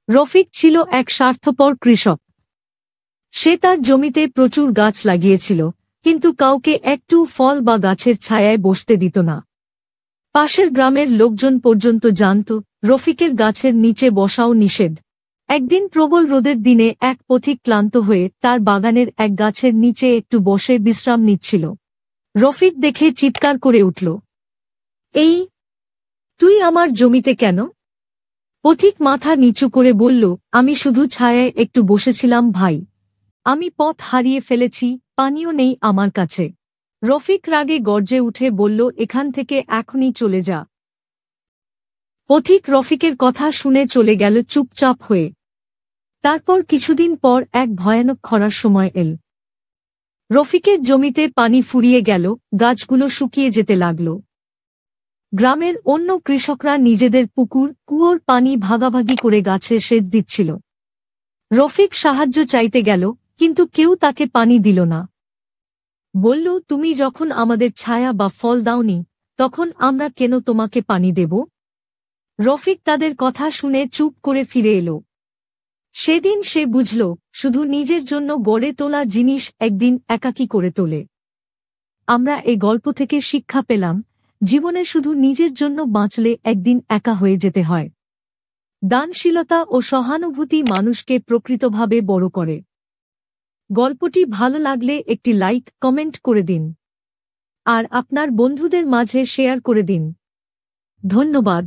রফিক ছিল এক স্বার্থপর কৃষক। সে তার জমিতে প্রচুর গাছ লাগিয়েছিল, কিন্তু কাউকে একটু ফল বা গাছের ছায়ায় বসতে দিত না। পাশের গ্রামের লোকজন পর্যন্ত জানত রফিকের গাছের নিচে বসাও নিষেধ। একদিন প্রবল রোদের দিনে এক পথিক ক্লান্ত হয়ে তার বাগানের এক গাছের নিচে একটু বসে বিশ্রাম নিচ্ছিল। রফিক দেখে চিৎকার করে উঠল, এই, তুই আমার জমিতে কেন? পথিক মাথা নিচু করে বলল, আমি শুধু ছায়ায় একটু বসেছিলাম ভাই। আমি পথ হারিয়ে ফেলেছি, পানিও নেই আমার কাছে। রফিক রাগে গর্জে উঠে বলল, এখান থেকে এখনই চলে যা। পথিক রফিকের কথা শুনে চলে গেল চুপচাপ হয়ে। তারপর কিছুদিন পর এক ভয়ানক খরার সময় এল। রফিকের জমিতে পানি ফুরিয়ে গেল, গাছগুলো শুকিয়ে যেতে লাগল। গ্রামের অন্য কৃষকরা নিজেদের পুকুর কুয়োর পানি ভাগাভাগি করে গাছে সেচ দিচ্ছিল। রফিক সাহায্য চাইতে গেল, কিন্তু কেউ তাকে পানি দিল না। বলল, তুমি যখন আমাদের ছায়া বা ফল দাওনি, তখন আমরা কেন তোমাকে পানি দেব? রফিক তাদের কথা শুনে চুপ করে ফিরে এল। সেদিন সে বুঝল, শুধু নিজের জন্য গড়ে তোলা জিনিস একদিন একাকী করে তোলে। আমরা এই গল্প থেকে শিক্ষা পেলাম, জীবনে শুধু নিজের জন্য বাঁচলে একদিন একা হয়ে যেতে হয়। দানশীলতা ও সহানুভূতি মানুষকে প্রকৃতভাবে বড় করে। গল্পটি ভালো লাগলে একটি লাইক, কমেন্ট করে দিন। আর আপনার বন্ধুদের মাঝে শেয়ার করে দিন। ধন্যবাদ।